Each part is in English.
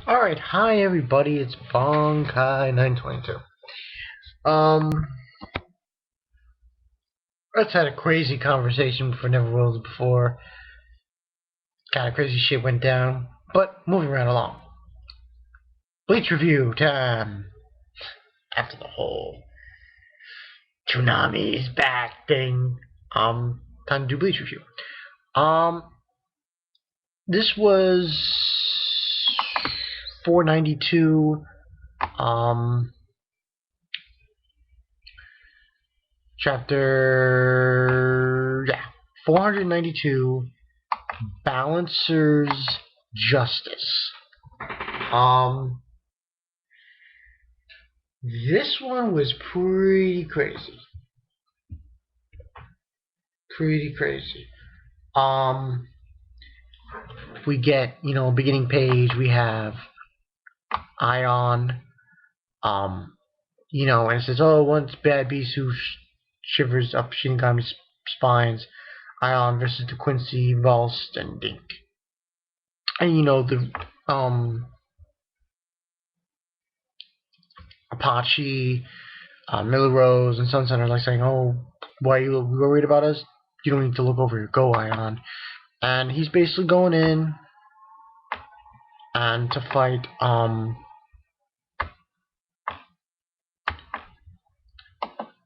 Alright, hi everybody, it's Bonkai922. Um, let's had a crazy conversation for Neverworld before. Kind of crazy shit went down, but moving right along. Bleach review time! After the whole Toonami's back thing, time to do Bleach review. This was 492, chapter 492, Balancer'S Justice. This one was pretty crazy. Pretty crazy. We get, beginning page, we have Ayon, and it says, oh, once bad beast who shivers up Shinigami's spines, Ayon versus the Quincy, Valst, and Dink. And, the, Apache, Miller Rose, and Sunset are like saying, oh, why are you worried about us? You don't need to look over here. Go, Ayon. And he's basically going in and to fight,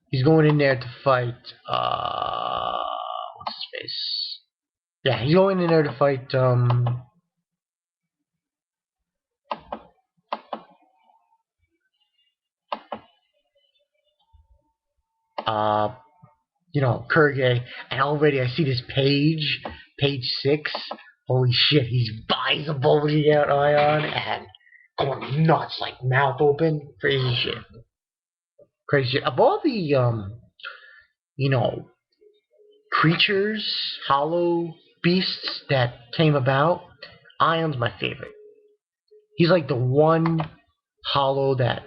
he's going in there to fight, what's his face? Yeah, he's going in there to fight, Kirge, and already I see this page 6. Holy shit, he's bulging out Ayon and going nuts, like mouth open, crazy shit. Crazy shit. Of all the creatures, hollow beasts that came about, Ayon's my favorite. He's like the one hollow that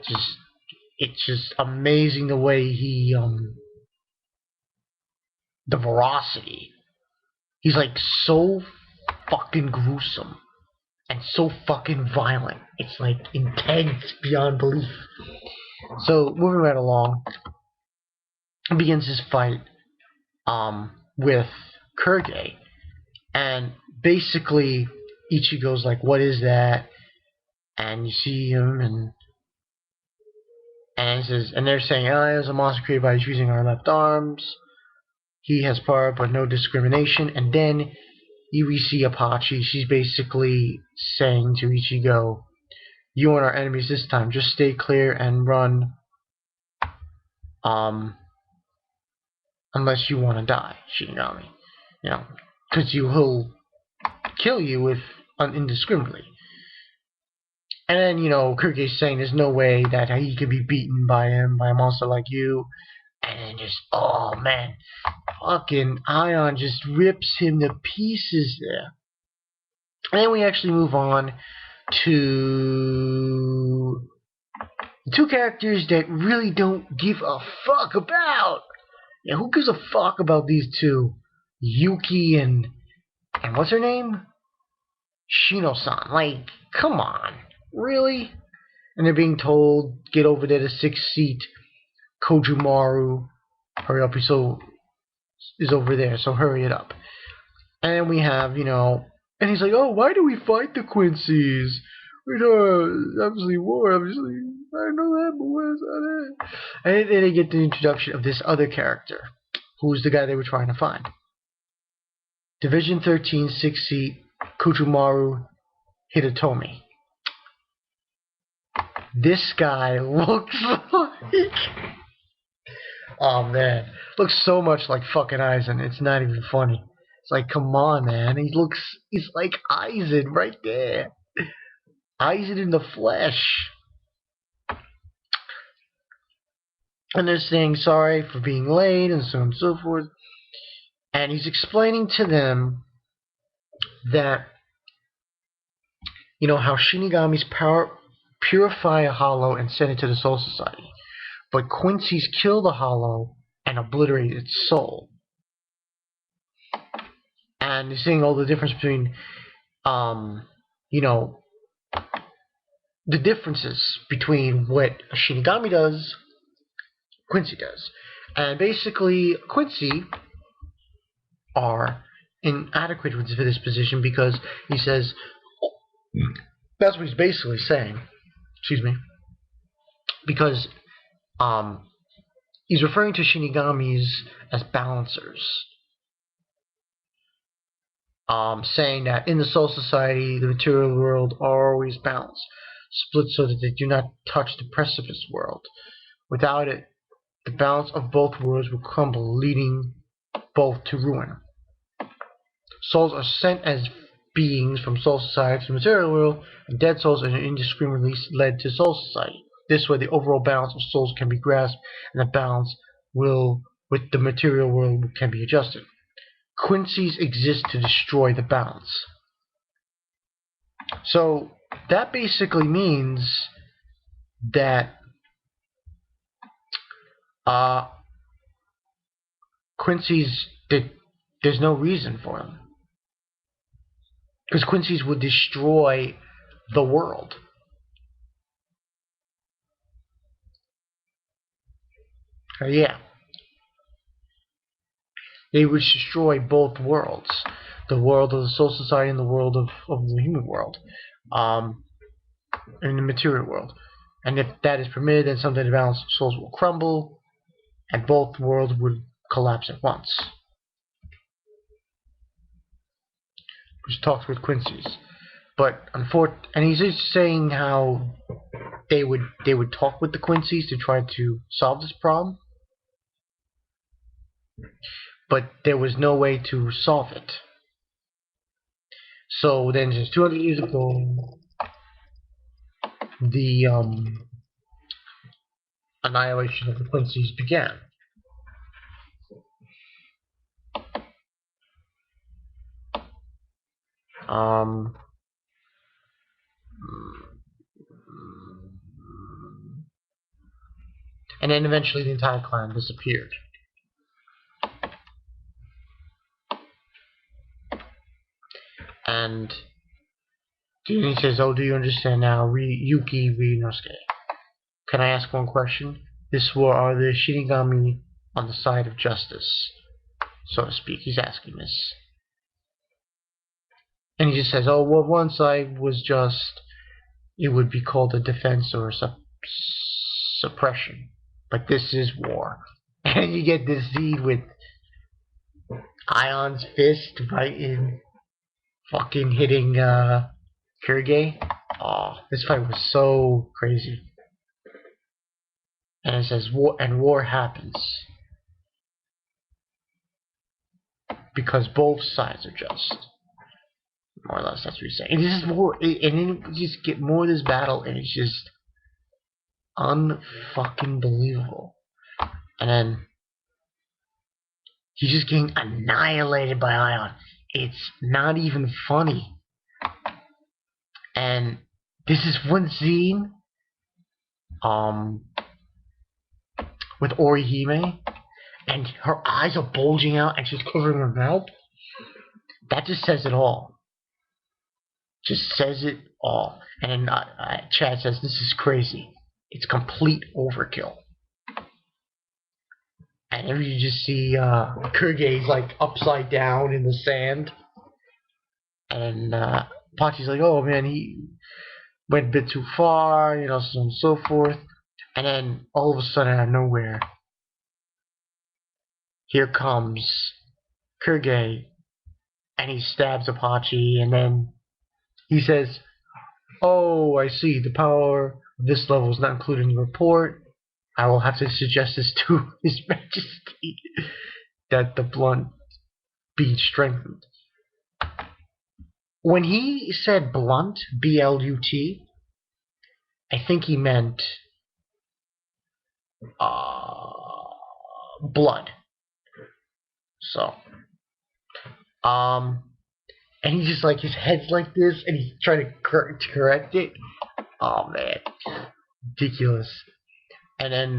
it's just amazing the way he the veracity. He's like so fucking gruesome and so fucking violent. It's like intense beyond belief. So moving right along, he begins his fight with Kirge, and basically Ichigo's like, what is that? And you see him, and he says, and they're saying, oh, it was a monster created by using our left arms. He has power, but no discrimination. And then we see Apache. She's basically saying to Ichigo, you aren't our enemies this time. Just stay clear and run. Unless you want to die, Shinigami. Because he'll kill you if indiscriminately. And then, Kirge's saying there's no way that he could be beaten by a monster like you. And then just, oh man, fucking Ayon just rips him to pieces there. And then we actually move on to two characters that really don't give a fuck about. Yeah, who gives a fuck about these two? Yuki and what's her name? Shino-san. Like, come on. Really? And they're being told, get over there to 6th seat. Kojumaru, hurry up, is over there, so hurry it up. And we have, and he's like, oh, why do we fight the Quincy's? We don't obviously war, obviously. I know that, but what is that? And then they get the introduction of this other character, who's the guy they were trying to find. Division 13, 6th seat, Kojumaru Hidetomi. This guy looks like... Oh man, looks so much like fucking Aizen, it's not even funny. It's like, come on, man. He's like Aizen right there. Aizen in the flesh. And they're saying sorry for being late and so on and so forth. And he's explaining to them that, how Shinigami's power purify a hollow and send it to the Soul Society. But Quincy's kill the hollow and obliterate its soul. And he's saying all the difference between, the differences between what a Shinigami does, Quincy does. And basically, Quincy are inadequate for this position because he says, that's what he's basically saying, excuse me, because he's referring to Shinigamis as Balancers, saying that in the Soul Society, the material world are always balanced, split so that they do not touch the precipice world. Without it, the balance of both worlds will crumble, leading both to ruin. Souls are sent as beings from Soul Society to the material world, and dead souls are indiscriminately led to Soul Society. This way, the overall balance of souls can be grasped, and the balance with the material world can be adjusted. Quincy's exist to destroy the balance. So that basically means that Quincy's there's no reason for him, because Quincy's would destroy the world. Yeah. They would destroy both worlds, the world of the Soul Society and the world of the human world, in the material world. And if that is permitted, then someday the balance of souls will crumble, and both worlds would collapse at once. Which talks with Quincy's, but and he's just saying how they would talk with the Quincy's to try to solve this problem, but there was no way to solve it. So then, just 200 years ago, the annihilation of the Quincy's began. And then eventually the entire clan disappeared. And he says, "Oh, do you understand now, Yuki Ryunosuke? Can I ask one question? Are the Shinigami on the side of justice, so to speak?" He's asking this. And he just says, "Oh, well, one side was just, it would be called a defense or suppression. But this is war." And you get this scene with Ayon's fist right in fucking hitting Kirge. Oh, this fight was so crazy. And it says war happens because both sides are just. More or less, that's what he's saying. And this is more, and then we just get more of this battle, and it's just unfucking believable. And then he's just getting annihilated by Ayon. It's not even funny. And this is one scene with Orihime, and her eyes are bulging out and she's covering her mouth. That just says it all. Just says it all. And Chad says, "This is crazy. It's complete overkill." And then you just see Kirge's like upside down in the sand. And Pachi's like, "Oh man, he went a bit too far, you know, so on and so forth." And then all of a sudden, out of nowhere, here comes Kirge, and he stabs Apache, and then he says, "Oh, I see, the power of this level is not included in the report. I will have to suggest this to His Majesty that the blunt be strengthened." When he said blunt, B-L-U-T, I think he meant blood. So, and he's just like, his head's like this, and he's trying to correct it. Oh man, ridiculous. And then,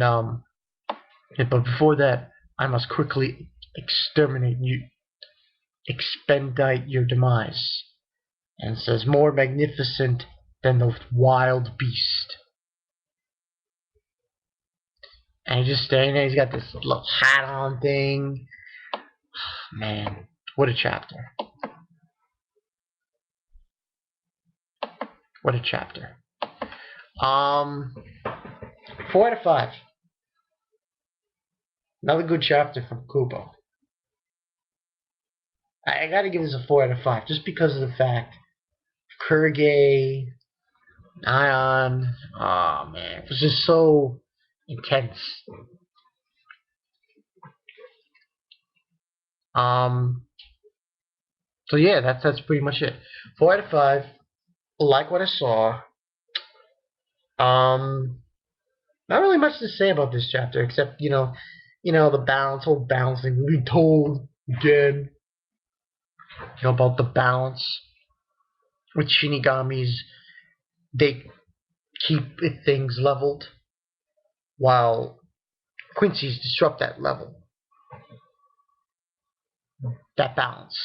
but before that, I must quickly exterminate you, expedite your demise. And it says, "More magnificent than the wild beast. And he's just standing there. He's got this little hat on thing. Man, what a chapter. What a chapter. 4 out of 5. Another good chapter from Kubo. I gotta give this a 4 out of 5 just because of the fact Kirge, Ayon, oh man, it was just so intense. So yeah, that's pretty much it. 4 out of 5. Like what I saw. Not really much to say about this chapter except the whole balance thing. We told again, about the balance with Shinigamis. They keep things leveled while Quincy's disrupt that level, that balance.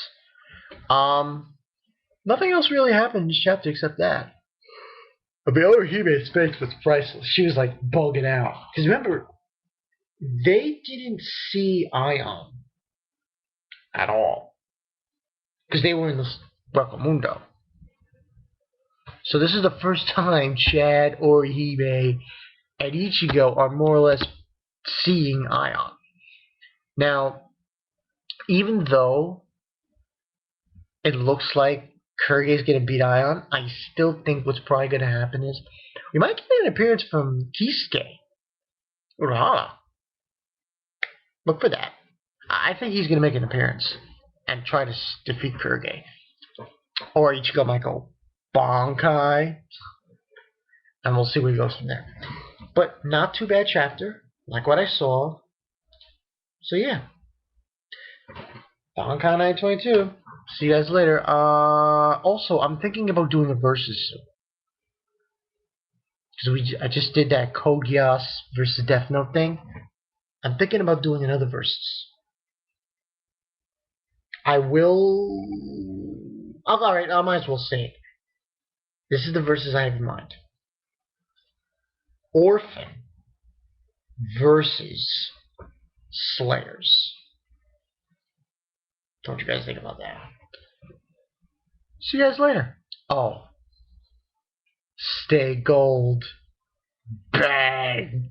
Nothing else really happened in this chapter except that. But the other Hime's face was priceless. She was like bugging out. Because remember, they didn't see Ayon at all. Because they were in the Mundo. So this is the first time Chad, Orihime, and Ichigo are more or less seeing Ayon. Now, even though it looks like Kirge is going to beat Ayon, I still think what's probably going to happen is we might get an appearance from Kisuke Urahara. Look for that. I think he's going to make an appearance and try to defeat Kirge. Or Ichigo might go Bankai. And we'll see where he goes from there. But not too bad chapter. Like what I saw. So yeah. Bankai 922. See you guys later. Also, I'm thinking about doing a versus soon. Because I just did that Code Geass versus Death Note thing. I'm thinking about doing another versus. I will... Alright, I might as well say it. This is the versus I have in mind. Orphan versus Slayers. What do you guys think about that? See you guys later. Oh. Stay gold. Bang.